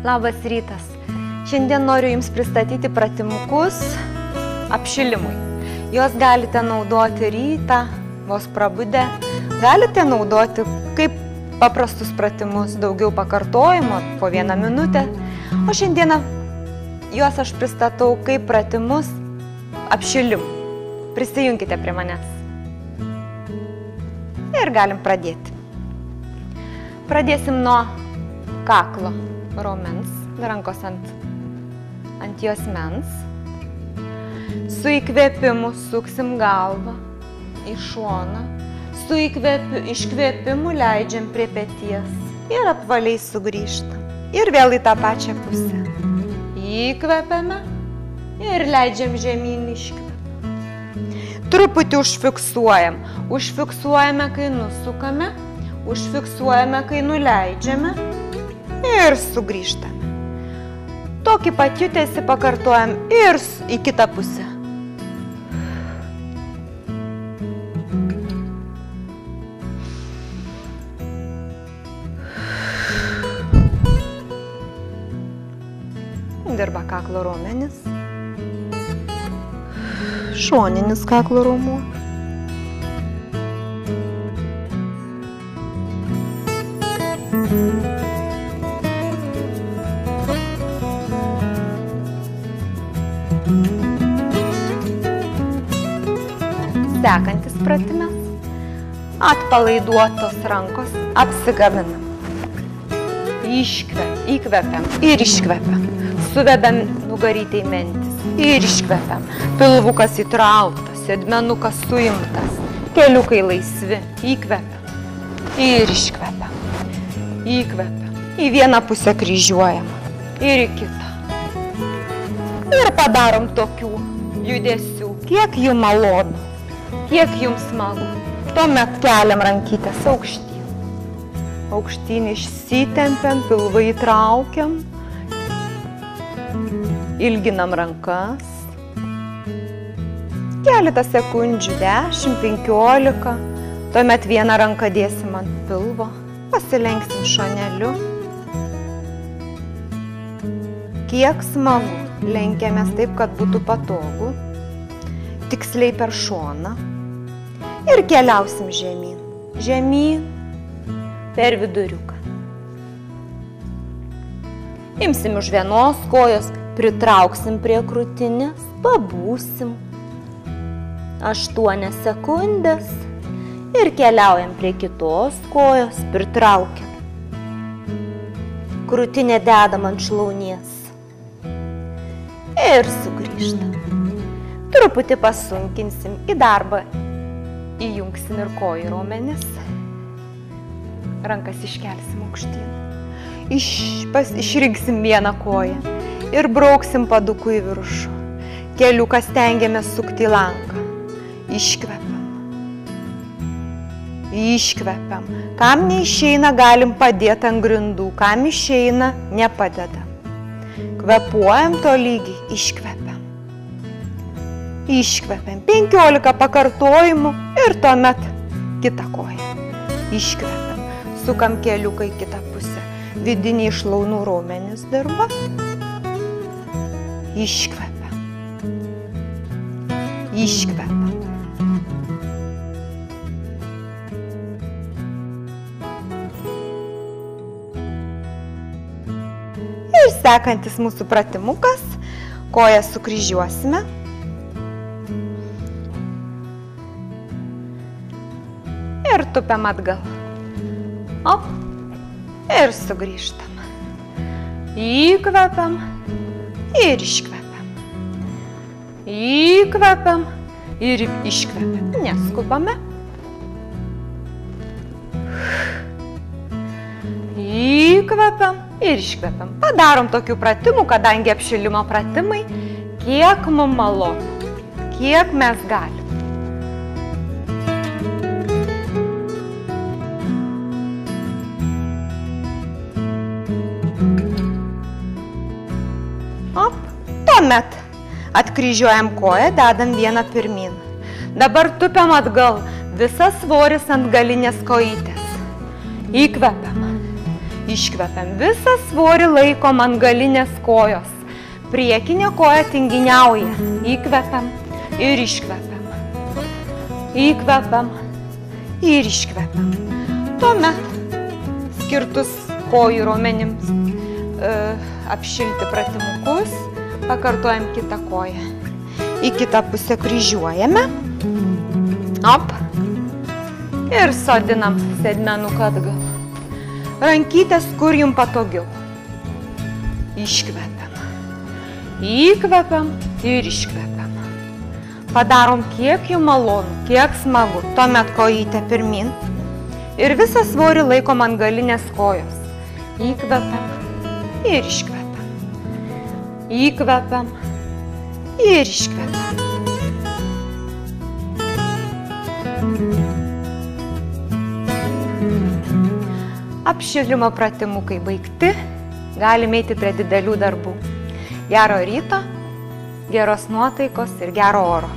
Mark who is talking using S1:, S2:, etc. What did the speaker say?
S1: Labas rytas. Šiandien noriu Jums pristatyti pratimukus apšilimui. Juos galite naudoti rytą, vos prabudę. Galite naudoti kaip paprastus pratimus, daugiau pakartojimo po 1 minutę. O šiandieną juos aš pristatau kaip pratimus apšilimui. Prisijunkite prie manęs. Ir galim pradėti. Pradėsim nuo kaklo raumens, rankos ant juosmens. Su įkvėpimu suksim galvą į šoną. Su iškvėpimu leidžiam prie peties ir apvaliai sugrįžtam. Ir vėl į tą pačią pusę. Įkvepiame ir leidžiam žemyn iškvepiam. Truputį užfiksuojam. Užfiksuojame, kai nusukame. Užfiksuojame, kai nuleidžiame. Ir sugrįžtame. Tokį pat judesį pakartojam ir į kitą pusę. Dirba kaklo raumenis. Šoninis kaklo raumuo. Sekantis pratimas. Atpalaiduotos rankos apsikabinam. Įkvepiam ir iškvepiam. Suvedam nugarytę į mentis ir iškvepiam. Pilvukas įtrauktas, sėdmenukas suimtas, keliukai laisvi. Įkvepiam ir iškvepiam. Įkvepiam. Į vieną pusę kryžiuojam ir į kitą. Ir padarom tokių judesių, kiek jums malonu, kiek jums smagu. Tuomet keliam rankytės aukštyn. Aukštyn išsitempiam, pilvą įtraukiam. Ilginam rankas. Keletą sekundžių, 10-15. Tuomet vieną ranką dėsim ant pilvo. Pasilenksim šoneliu. Kiek smagu. Lenkiamės taip, kad būtų patogu. Tiksliai per šoną. Ir keliausim žemyn. Žemyn per viduriuką. Imsim už vienos kojos, pritrauksim prie krūtinės, pabūsim 8 sekundės ir keliaujam prie kitos kojos, pritraukiam. Krūtinę dedam ant šlaunies ir sugrįžtam. Truputį pasunkinsim, į darbą įjungsim ir kojų raumenis. Rankas iškelsim aukštyn. Išrinksim vieną koją ir brauksim paduku į viršų. Keliuką stengiamės sukti į lanką. Iškvepiam. Iškvepiam. Kam neišeina, galim padėti ant grindų. Kam išeina, nepadedam. Kvepuojam tolygiai. Iškvepiam. Iškvepiam. 15 pakartojimų ir tuomet kitą koją. Iškvepiam. Sukam keliuką į kitą pusę. Vidiniai šlaunų raumenys dirba. Iškvepiam. Iškvepiam. Ir sekantis mūsų pratimukas. Koją sukryžiuosime. Ir tupiam atgal. Op. Ir sugrįžtam. Įkvepiam ir iškvepiam. Įkvepiam ir iškvepiam. Neskubame. Įkvepiam ir iškvepiam. Padarom tokių pratimų, kadangi apšilimo pratimai, kiek mums malonu, kiek mes galim. Op. Tuomet atkryžiuojam koją, dedam vieną pirmyn. Dabar tupiam atgal, visas svoris ant galinės kojytės. Įkvepiam. Iškvepiam. Visą svorį laikom ant galinės kojos. Priekinė koja tinginiauja. Įkvepiam ir iškvepiam. Įkvepiam ir iškvepiam. Tuomet skirtus kojų raumenims apšilti pratimukus. Pakartojam kitą koją. Į kitą pusę kryžiuojame. Op. Ir sodinam sėdmenuką atgal. Rankytės, kur jums patogiau. Iškvepiam. Įkvepiam ir iškvepiam. Padarom kiek jums malonu, kiek smagu. Tuomet kojytę pirmin. Ir visą svorį laikom ant galinės kojos. Įkvepiam ir iškvepiam. Įkvepiam ir iškvepiam. Apšilimo pratimukai baigti, galime eiti prie didelių darbų. Gero ryto, geros nuotaikos ir gero oro.